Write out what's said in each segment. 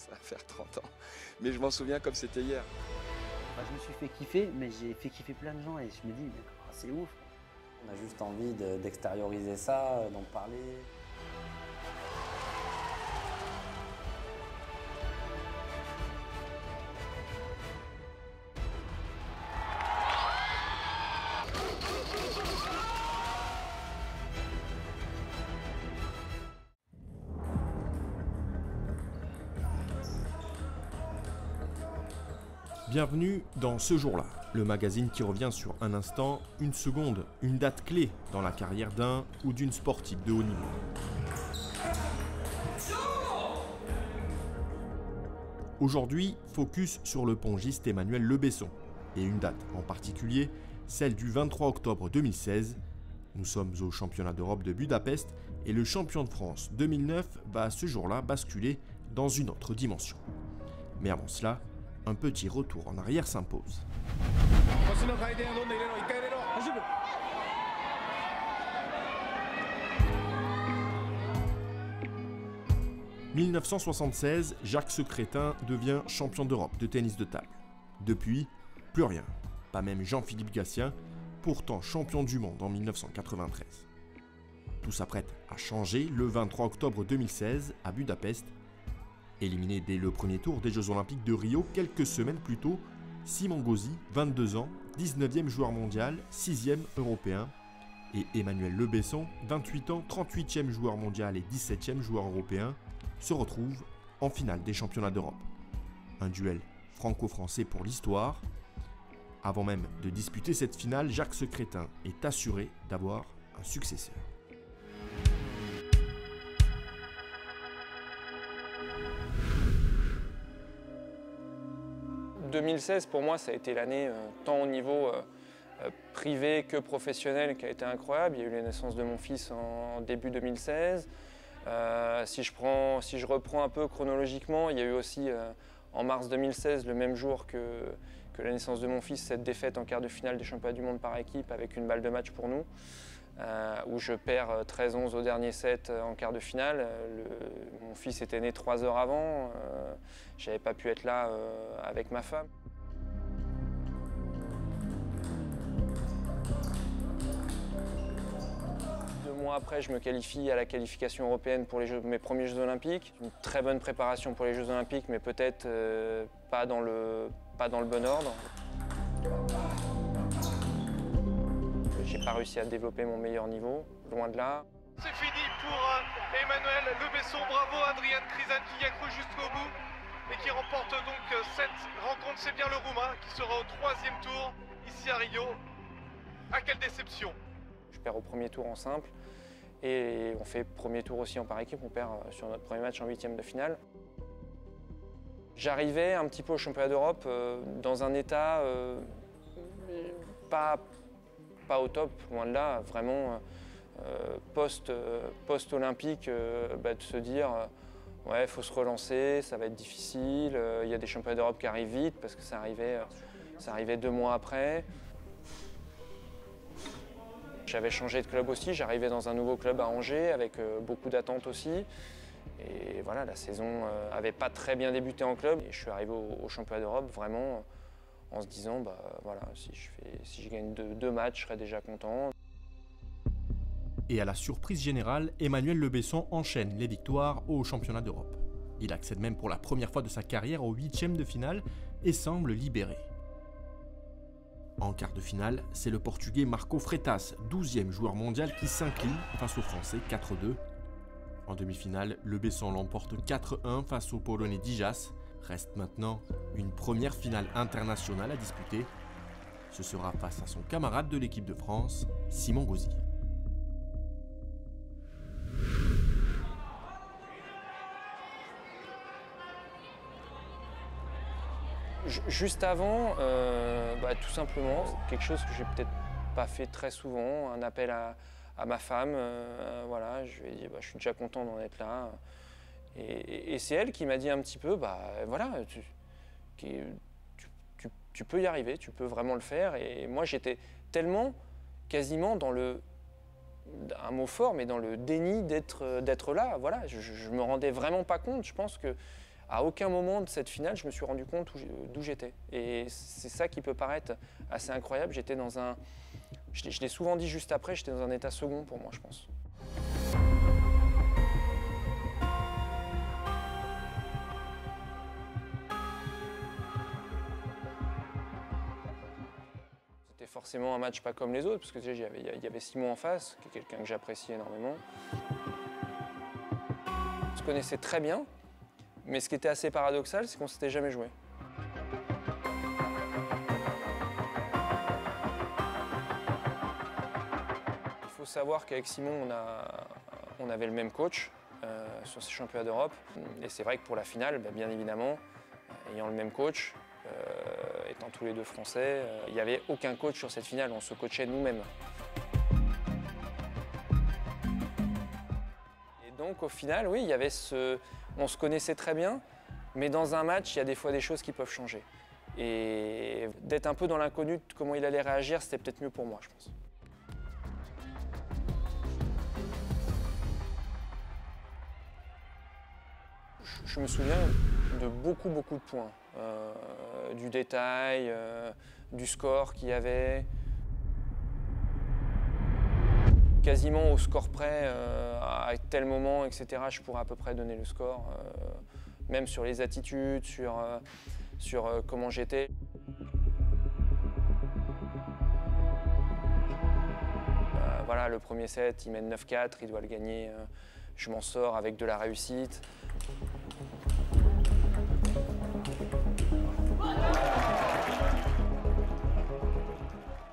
ça va faire 30 ans. Mais je m'en souviens comme c'était hier. Bah, je me suis fait kiffer, mais j'ai fait kiffer plein de gens et je me dis, mais c'est ouf. On a juste envie d'extérioriser ça, d'en parler. Bienvenue dans Ce jour-là, le magazine qui revient sur un instant, une seconde, une date clé dans la carrière d'un ou d'une sportive de haut niveau. Aujourd'hui, focus sur le pongiste Emmanuel Le Besson, et une date en particulier, celle du 23 octobre 2016. Nous sommes au championnat d'Europe de Budapest et le champion de France 2009 va ce jour-là basculer dans une autre dimension. Mais avant cela, un petit retour en arrière s'impose. 1976, Jacques Secrétin devient champion d'Europe de tennis de table. Depuis, plus rien, pas même Jean-Philippe Gatien, pourtant champion du monde en 1993. Tout s'apprête à changer le 23 octobre 2016 à Budapest. Éliminé dès le premier tour des Jeux Olympiques de Rio quelques semaines plus tôt, Simon Gauzy, 22 ans, 19e joueur mondial, 6e européen, et Emmanuel Le Besson, 28 ans, 38e joueur mondial et 17e joueur européen, se retrouvent en finale des championnats d'Europe. Un duel franco-français pour l'histoire. Avant même de disputer cette finale, Jacques Secrétin est assuré d'avoir un successeur. 2016, pour moi, ça a été l'année, tant au niveau privé que professionnel, qui a été incroyable. Il y a eu la naissance de mon fils en début 2016. Si je reprends un peu chronologiquement, il y a eu aussi en mars 2016, le même jour que la naissance de mon fils, cette défaite en quart de finale des championnats du monde par équipe avec une balle de match pour nous, où je perds 13-11 au dernier set en quart de finale. Mon fils était né 3 heures avant, je n'avais pas pu être là avec ma femme. Mois après, je me qualifie à la qualification européenne pour mes premiers Jeux Olympiques. Une très bonne préparation pour les Jeux Olympiques, mais peut-être pas dans le bon ordre. J'ai pas réussi à développer mon meilleur niveau, loin de là. C'est fini pour Emmanuel Le Besson. Bravo Adrian Krizan qui y a cru jusqu'au bout et qui remporte donc cette rencontre. C'est bien le Roumain qui sera au 3e tour ici à Rio. Ah, quelle déception! Je perds au premier tour en simple et on fait premier tour aussi en par équipe, on perd sur notre premier match en 8e de finale. J'arrivais un petit peu au championnat d'Europe dans un état pas au top, loin de là, vraiment post-olympique, de se dire ouais, il faut se relancer, ça va être difficile, il y a des championnats d'Europe qui arrivent vite parce que ça arrivait 2 mois après. J'avais changé de club aussi, j'arrivais dans un nouveau club à Angers avec beaucoup d'attentes aussi. Et voilà, la saison n'avait pas très bien débuté en club. Et je suis arrivé au championnat d'Europe vraiment en se disant, bah voilà, si je gagne 2 matchs, je serais déjà content. Et à la surprise générale, Emmanuel Le Besson enchaîne les victoires au championnat d'Europe. Il accède même pour la première fois de sa carrière au 8e de finale et semble libéré. En quart de finale, c'est le Portugais Marco Freitas, 12e joueur mondial, qui s'incline face aux Français 4-2. En demi-finale, Le Besson l'emporte 4-1 face au Polonais Dijas. Reste maintenant une première finale internationale à disputer. Ce sera face à son camarade de l'équipe de France, Simon Gauzy. Juste avant, tout simplement, quelque chose que j'ai peut-être pas fait très souvent, un appel à ma femme, voilà, je lui ai dit je suis déjà content d'en être là. Et c'est elle qui m'a dit un petit peu, voilà, tu peux y arriver, tu peux vraiment le faire. Et moi j'étais tellement, quasiment dans un mot fort, mais dans le déni d'être là, voilà, je me rendais vraiment pas compte. Je pense que À aucun moment de cette finale, je me suis rendu compte d'où j'étais. Et c'est ça qui peut paraître assez incroyable. J'étais dans un... Je l'ai souvent dit juste après, j'étais dans un état second pour moi, je pense. C'était forcément un match pas comme les autres, parce que il y avait Simon en face, qui est quelqu'un que j'apprécie énormément. On se connaissait très bien, mais ce qui était assez paradoxal, c'est qu'on ne s'était jamais joué. Il faut savoir qu'avec Simon, on avait le même coach sur ces championnats d'Europe. Et c'est vrai que pour la finale, bien évidemment, ayant le même coach, étant tous les deux français, il n'y avait aucun coach sur cette finale, on se coachait nous-mêmes. Et donc au final, oui, il y avait on se connaissait très bien, mais dans un match, il y a des fois des choses qui peuvent changer. Et d'être un peu dans l'inconnu de comment il allait réagir, c'était peut-être mieux pour moi, je pense. Je me souviens de beaucoup de points, du détail, du score qu'il y avait. Quasiment au score près, à tel moment, etc., je pourrais à peu près donner le score, même sur les attitudes, sur comment j'étais. Voilà, le premier set, il mène 9-4, il doit le gagner, je m'en sors avec de la réussite.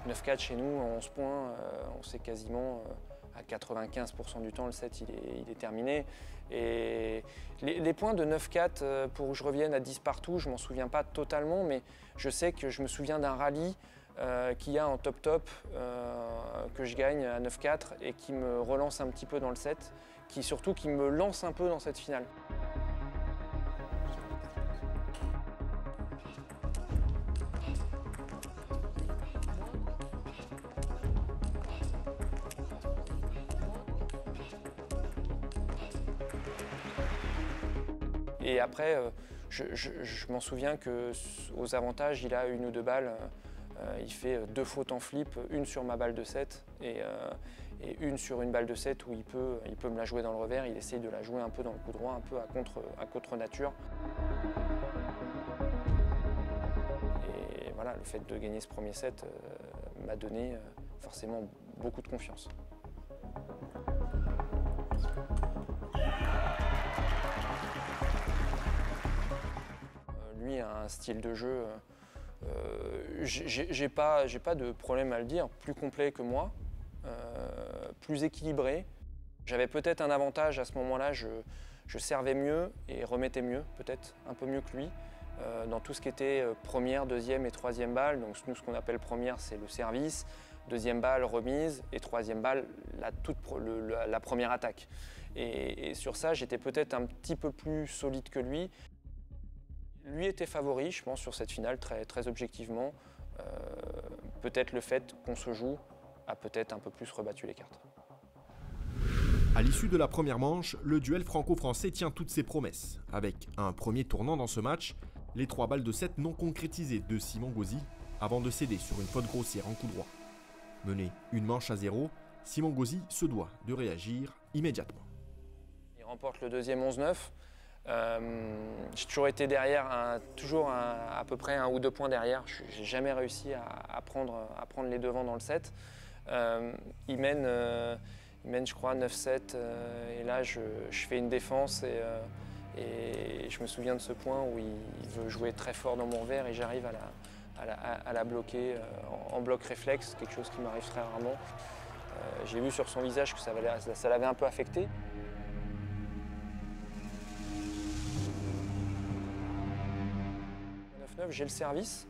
« 9-4 chez nous, 11 points, on sait quasiment à 95% du temps le set il est terminé. Et les points de 9-4, pour que je revienne à 10 partout, je ne m'en souviens pas totalement, mais je sais que je me souviens d'un rallye qu'il y a en top, que je gagne à 9-4 et qui me relance un petit peu dans le set, surtout qui me lance un peu dans cette finale. Et après, je m'en souviens qu'aux avantages, il a une ou deux balles. Il fait 2 fautes en flip, une sur ma balle de 7 et une sur une balle de 7 où il peut me la jouer dans le revers. Il essaye de la jouer un peu dans le coup droit, un peu à contre nature. Et voilà, le fait de gagner ce premier set m'a donné forcément beaucoup de confiance. Lui a un style de jeu, j'ai pas de problème à le dire, plus complet que moi, plus équilibré. J'avais peut-être un avantage à ce moment-là, je servais mieux et remettais mieux, peut-être un peu mieux que lui, dans tout ce qui était première, deuxième et troisième balle. Donc nous, ce qu'on appelle première, c'est le service, deuxième balle, remise, et troisième balle, la première attaque. Et sur ça, j'étais peut-être un petit peu plus solide que lui. Lui était favori, je pense, sur cette finale, très objectivement. Peut-être le fait qu'on se joue a peut-être un peu plus rebattu les cartes. À l'issue de la première manche, le duel franco-français tient toutes ses promesses. Avec un premier tournant dans ce match, les 3 balles de 7 non concrétisées de Simon Gauzy, avant de céder sur une faute grossière en coup droit. Mené une manche à 0, Simon Gauzy se doit de réagir immédiatement. Il remporte le deuxième 11-9. J'ai toujours été derrière, à peu près 1 ou 2 points derrière. J'ai jamais réussi à prendre les devants dans le set. Il mène, je crois, 9-7. Et là, je fais une défense et je me souviens de ce point où il veut jouer très fort dans mon revers et j'arrive à la bloquer en bloc réflexe, quelque chose qui m'arrive très rarement. J'ai vu sur son visage que ça l'avait un peu affecté. J'ai le service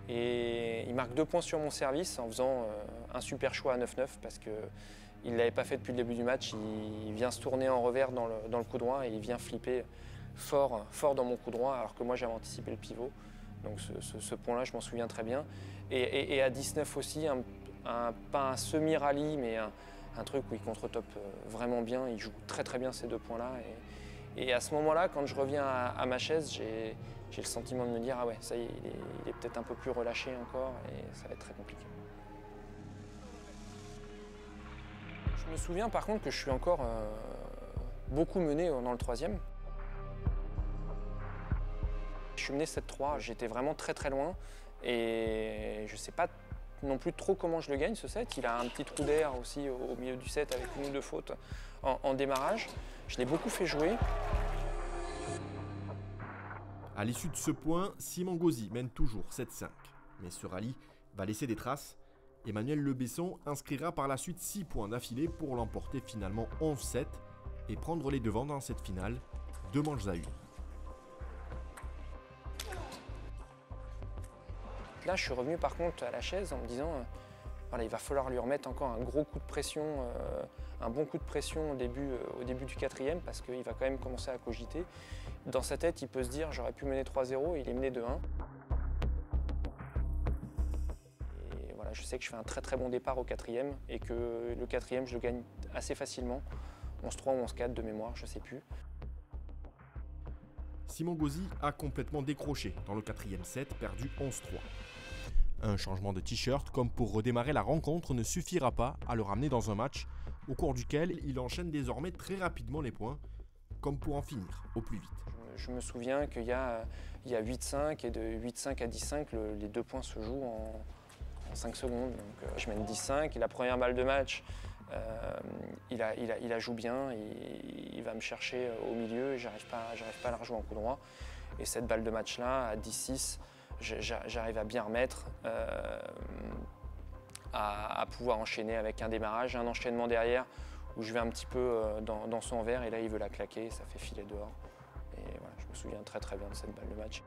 et il marque 2 points sur mon service en faisant un super choix à 9-9 parce qu'il ne l'avait pas fait depuis le début du match. Il vient se tourner en revers dans le coup droit et il vient flipper fort dans mon coup droit alors que moi j'avais anticipé le pivot. Donc ce point-là, je m'en souviens très bien. Et à 19 aussi, pas un semi-rallye mais un truc où il contre-top vraiment bien. Il joue très bien ces 2 points-là Et à ce moment-là, quand je reviens à ma chaise, j'ai le sentiment de me dire « Ah ouais, ça y est, il est peut-être un peu plus relâché encore et ça va être très compliqué ». Je me souviens par contre que je suis encore beaucoup mené dans le troisième. Je suis mené 7-3, j'étais vraiment très très loin et je ne sais pas non plus trop comment je le gagne ce set. Il a un petit trou d'air aussi au milieu du set avec une ou deux fautes en démarrage. Je l'ai beaucoup fait jouer. À l'issue de ce point, Simon Gauzy mène toujours 7-5. Mais ce rallye va laisser des traces. Emmanuel Le Besson inscrira par la suite 6 points d'affilée pour l'emporter finalement 11-7 et prendre les devants dans cette finale, 2 manches à 1. Là, je suis revenu par contre à la chaise en me disant voilà, il va falloir lui remettre encore un gros coup de pression, un bon coup de pression au début du quatrième parce qu'il va quand même commencer à cogiter. Dans sa tête, il peut se dire j'aurais pu mener 3-0, il est mené 2-1. Et voilà, je sais que je fais un très très bon départ au quatrième et que le quatrième, je le gagne assez facilement. 11-3 ou 11-4 de mémoire, je ne sais plus. Simon Gauzy a complètement décroché dans le 4e set, perdu 11-3. Un changement de t-shirt comme pour redémarrer la rencontre ne suffira pas à le ramener dans un match au cours duquel il enchaîne désormais très rapidement les points, comme pour en finir au plus vite. Je me souviens qu'il y a 8-5 et de 8-5 à 10-5, les 2 points se jouent en 5 secondes. Donc, je mène 10-5 et la première balle de match, il la joue bien, il va me chercher au milieu et j'arrive pas à la rejouer en coup droit. Et cette balle de match-là, à 10-6, j'arrive à bien remettre, à pouvoir enchaîner avec un démarrage, un enchaînement derrière où je vais un petit peu dans son verre et là il veut la claquer, ça fait filet dehors. Et voilà, je me souviens très très bien de cette balle de match.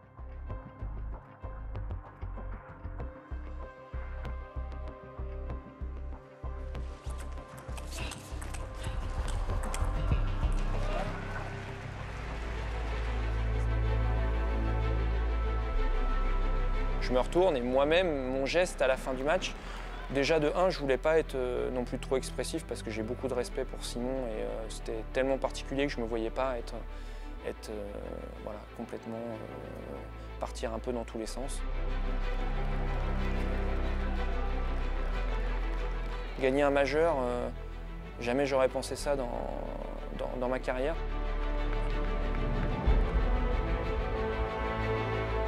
Je me retourne et moi-même, mon geste à la fin du match, déjà de 1, je voulais pas être non plus trop expressif parce que j'ai beaucoup de respect pour Simon et c'était tellement particulier que je me voyais pas être voilà, complètement partir un peu dans tous les sens. Gagner un majeur, jamais j'aurais pensé ça dans ma carrière.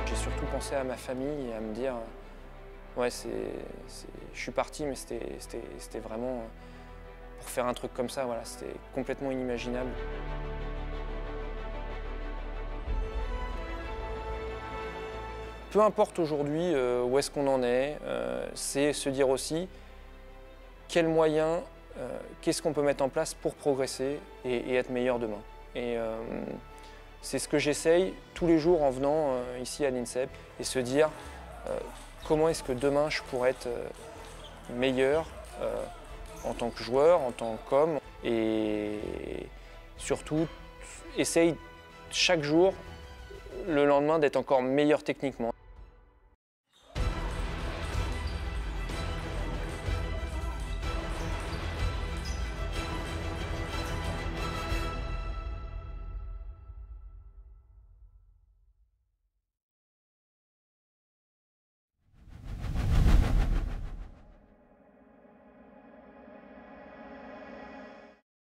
J'ai surtout pensé à ma famille et à me dire ouais, je suis parti, mais c'était vraiment pour faire un truc comme ça, voilà, c'était complètement inimaginable. Peu importe aujourd'hui où est-ce qu'on en est, c'est se dire aussi quels moyens, qu'est-ce qu'on peut mettre en place pour progresser et être meilleur demain. Et c'est ce que j'essaye tous les jours en venant ici à l'INSEP et se dire comment est-ce que demain je pourrais être meilleur en tant que joueur, en tant qu'homme et surtout essaye chaque jour le lendemain d'être encore meilleur techniquement.